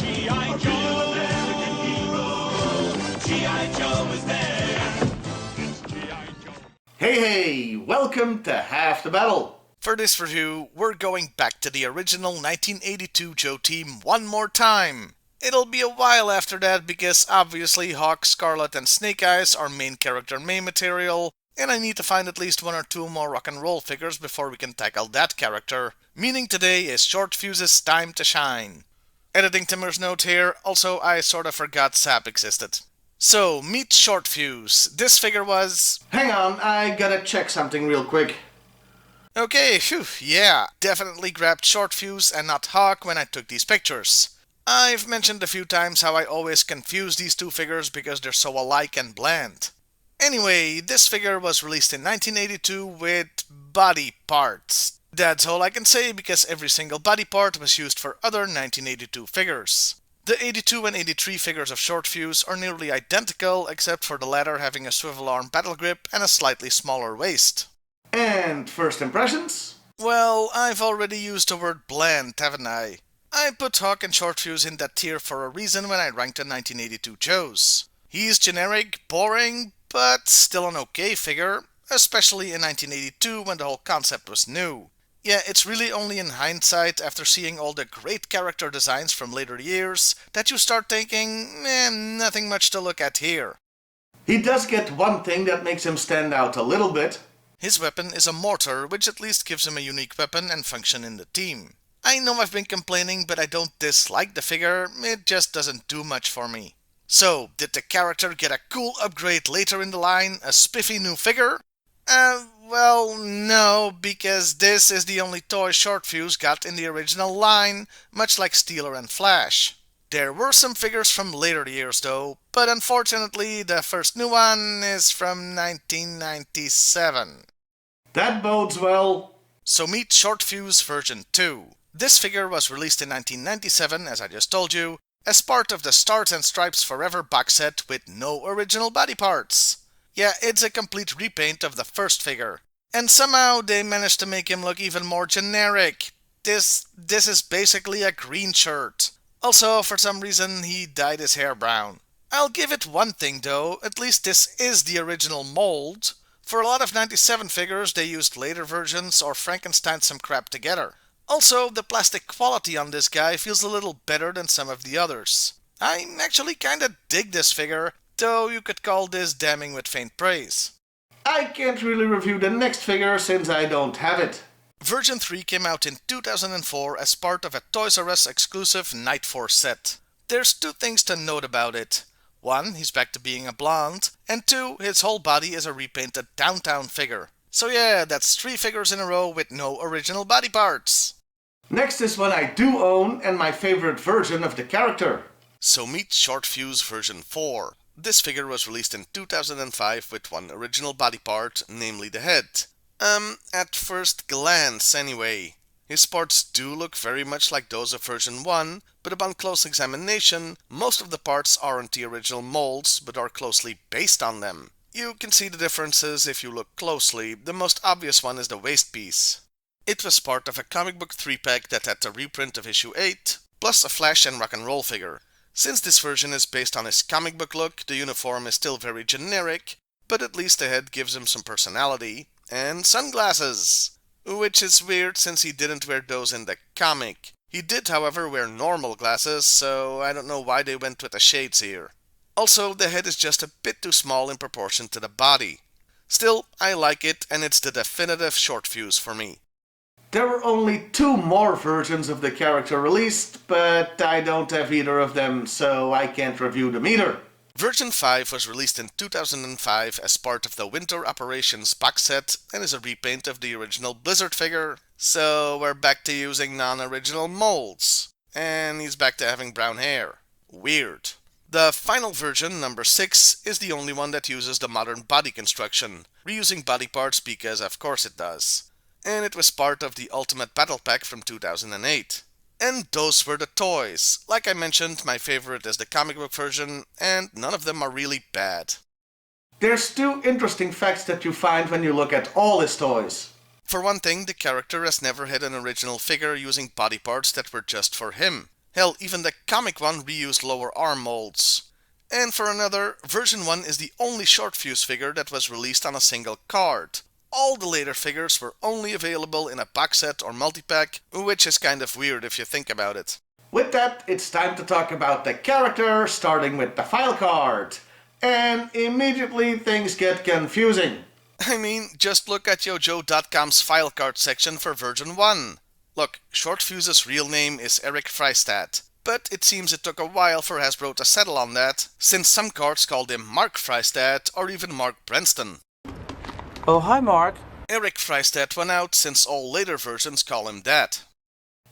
G.I. Joe, American hero. G.I. Joe is there. It's G.I. Joe. Hey, welcome to Half the Battle. For this review, we're going back to the original 1982 Joe team one more time. It'll be a while after that because obviously Hawk, Scarlet, and Snake Eyes are main character main material, and I need to find at least one or two more rock and roll figures before we can tackle that character, meaning today is Short-Fuze's time to shine. Editing Timmer's note here, also I sorta forgot Sap existed. So, meet Short-Fuse. This figure was... Hang on, I gotta check something real quick. Okay, phew, yeah, definitely grabbed Short-Fuse and not Hawk when I took these pictures. I've mentioned a few times how I always confuse these two figures because they're so alike and bland. Anyway, this figure was released in 1982 with body parts. That's all I can say because every single body part was used for other 1982 figures. The 82 and 83 figures of Short-Fuse are nearly identical except for the latter having a swivel arm battle grip and a slightly smaller waist. And first impressions? Well, I've already used the word bland, haven't I? I put Hawk and Short-Fuse in that tier for a reason when I ranked the 1982 Joes. He's generic, boring, but still an okay figure, especially in 1982 when the whole concept was new. Yeah, it's really only in hindsight, after seeing all the great character designs from later years, that you start thinking, nothing much to look at here. He does get one thing that makes him stand out a little bit. His weapon is a mortar, which at least gives him a unique weapon and function in the team. I know I've been complaining, but I don't dislike the figure, it just doesn't do much for me. So, did the character get a cool upgrade later in the line, a spiffy new figure? Well, no, because this is the only toy Short-Fuse got in the original line, much like Steeler and Flash. There were some figures from later years though, but unfortunately the first new one is from 1997. That bodes well. So meet Short-Fuse version 2. This figure was released in 1997, as I just told you, as part of the Stars and Stripes Forever box set with no original body parts. Yeah, it's a complete repaint of the first figure. And somehow they managed to make him look even more generic. This is basically a green shirt. Also, for some reason, he dyed his hair brown. I'll give it one thing though, at least this is the original mold. For a lot of 97 figures, they used later versions or Frankensteined some crap together. Also, the plastic quality on this guy feels a little better than some of the others. I actually kinda dig this figure, though you could call this damning with faint praise. I can't really review the next figure since I don't have it. Version 3 came out in 2004 as part of a Toys R Us exclusive Night Force set. There's two things to note about it. One, he's back to being a blonde, and two, his whole body is a repainted Downtown figure. So yeah, that's 3 figures in a row with no original body parts. Next is one I do own and my favorite version of the character. So meet Short-Fuse version 4. This figure was released in 2005 with one original body part, namely the head. At first glance anyway. His parts do look very much like those of version 1, but upon close examination, most of the parts aren't the original molds, but are closely based on them. You can see the differences if you look closely. The most obvious one is the waist piece. It was part of a comic book 3-pack that had the reprint of issue 8, plus a Flash and rock and roll figure. Since this version is based on his comic book look, the uniform is still very generic, but at least the head gives him some personality, and sunglasses! Which is weird since he didn't wear those in the comic. He did, however, wear normal glasses, so I don't know why they went with the shades here. Also, the head is just a bit too small in proportion to the body. Still, I like it, and it's the definitive Short-Fuse for me. There were only 2 more versions of the character released, but I don't have either of them, so I can't review them either. Version 5 was released in 2005 as part of the Winter Operations box set and is a repaint of the original Blizzard figure, so we're back to using non-original molds. And he's back to having brown hair. Weird. The final version, number 6, is the only one that uses the modern body construction, reusing body parts because of course it does. And it was part of the Ultimate Battle Pack from 2008. And those were the toys. Like I mentioned, my favorite is the comic book version, and none of them are really bad. There's 2 interesting facts that you find when you look at all his toys. For one thing, the character has never had an original figure using body parts that were just for him. Hell, even the comic one reused lower arm molds. And for another, version 1 is the only Short-Fuze figure that was released on a single card. All the later figures were only available in a box set or multipack, which is kind of weird if you think about it. With that, it's time to talk about the character, starting with the file card. And immediately things get confusing. I mean, just look at YoJoe.com's file card section for version 1. Look, Short-Fuze's real name is Eric Freistadt, but it seems it took a while for Hasbro to settle on that, since some cards called him Mark Freistadt or even Mark Brenston. Oh, hi, Mark. Eric Freistadt won out since all later versions call him that.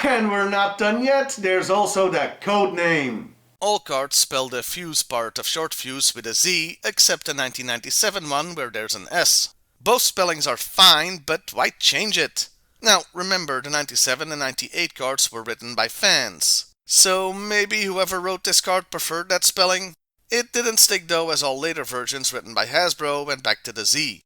And we're not done yet, there's also the code name. All cards spell the fuse part of Short-Fuze with a Z, except the 1997 one where there's an S. Both spellings are fine, but why change it? Now, remember, the 97 and 98 cards were written by fans. So maybe whoever wrote this card preferred that spelling? It didn't stick though, as all later versions written by Hasbro went back to the Z.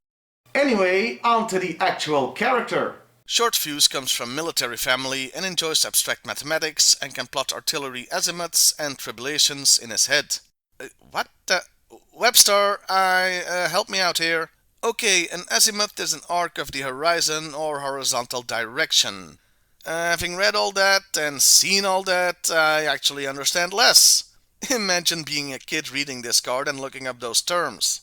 Anyway, on to the actual character. Short-Fuze comes from military family and enjoys abstract mathematics and can plot artillery azimuths and tribulations in his head. What the? Webster, help me out here. Okay, an azimuth is an arc of the horizon or horizontal direction. Having read all that and seen all that, I actually understand less. Imagine being a kid reading this card and looking up those terms.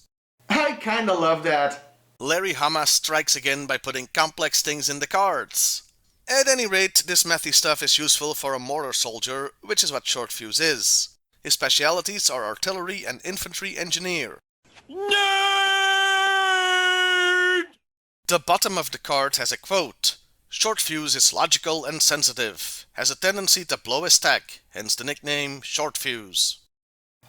I kinda love that. Larry Hama strikes again by putting complex things in the cards. At any rate, this mathy stuff is useful for a mortar soldier, which is what Short-Fuze is. His specialities are artillery and infantry engineer. Nerd! The bottom of the card has a quote. Short-Fuze is logical and sensitive, has a tendency to blow his stack, hence the nickname Short-Fuze.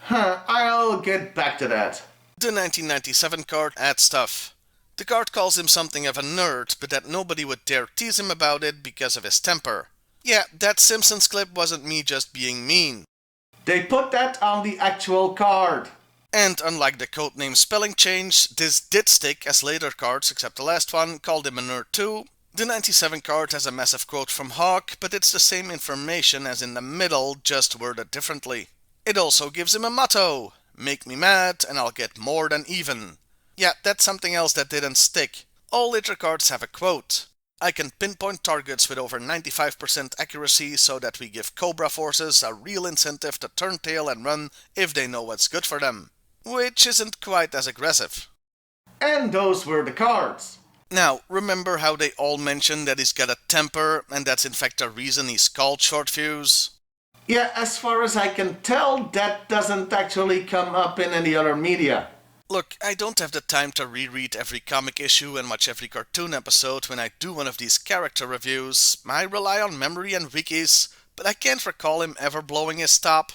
I'll get back to that. The 1997 card adds stuff. The card calls him something of a nerd, but that nobody would dare tease him about it because of his temper. Yeah, that Simpsons clip wasn't me just being mean. They put that on the actual card. And unlike the codename spelling change, this did stick as later cards, except the last one, called him a nerd too. The 97 card has a massive quote from Hawk, but it's the same information as in the middle, just worded differently. It also gives him a motto. Make me mad and I'll get more than even. Yeah, that's something else that didn't stick. All later cards have a quote. I can pinpoint targets with over 95% accuracy so that we give Cobra forces a real incentive to turn tail and run if they know what's good for them. Which isn't quite as aggressive. And those were the cards. Now, remember how they all mention that he's got a temper and that's in fact the reason he's called Short-Fuze? Yeah, as far as I can tell, that doesn't actually come up in any other media. Look, I don't have the time to reread every comic issue and watch every cartoon episode when I do one of these character reviews. I rely on memory and wikis, but I can't recall him ever blowing his top.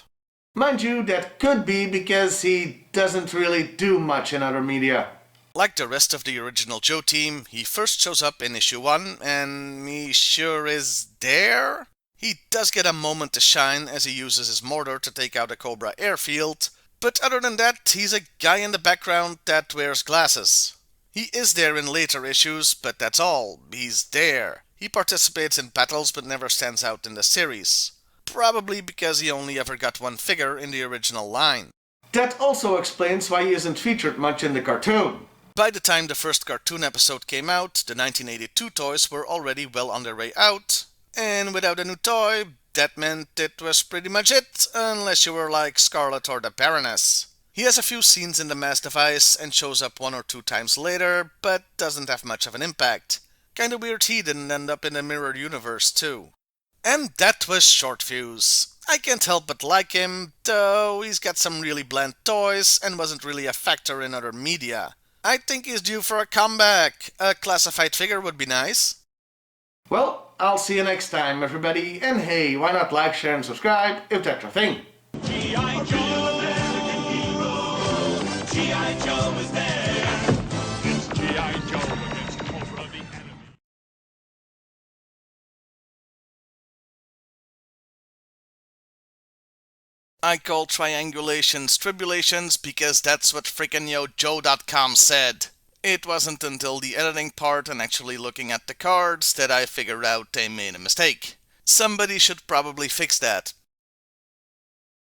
Mind you, that could be because he doesn't really do much in other media. Like the rest of the original Joe team, he first shows up in issue 1, and he sure is there. He does get a moment to shine as he uses his mortar to take out a Cobra airfield, but other than that, he's a guy in the background that wears glasses. He is there in later issues, but that's all. He's there. He participates in battles but never stands out in the series. Probably because he only ever got one figure in the original line. That also explains why he isn't featured much in the cartoon. By the time the first cartoon episode came out, the 1982 toys were already well on their way out, and without a new toy, that meant it was pretty much it, unless you were like Scarlet or the Baroness. He has a few scenes in the mass device and shows up 1 or 2 times later, but doesn't have much of an impact. Kinda weird he didn't end up in the mirror universe too. And that was Short-Fuze. I can't help but like him, though he's got some really bland toys and wasn't really a factor in other media. I think he's due for a comeback. A classified figure would be nice. Well, I'll see you next time, everybody. And hey, why not like, share, and subscribe if that's your thing? G.I. Joe, American hero. G.I. Joe is there. It's G.I. Joe against Cobra the enemy. I call triangulations tribulations because that's what frickin' YoJoe.com said. It wasn't until the editing part and actually looking at the cards that I figured out they made a mistake. Somebody should probably fix that.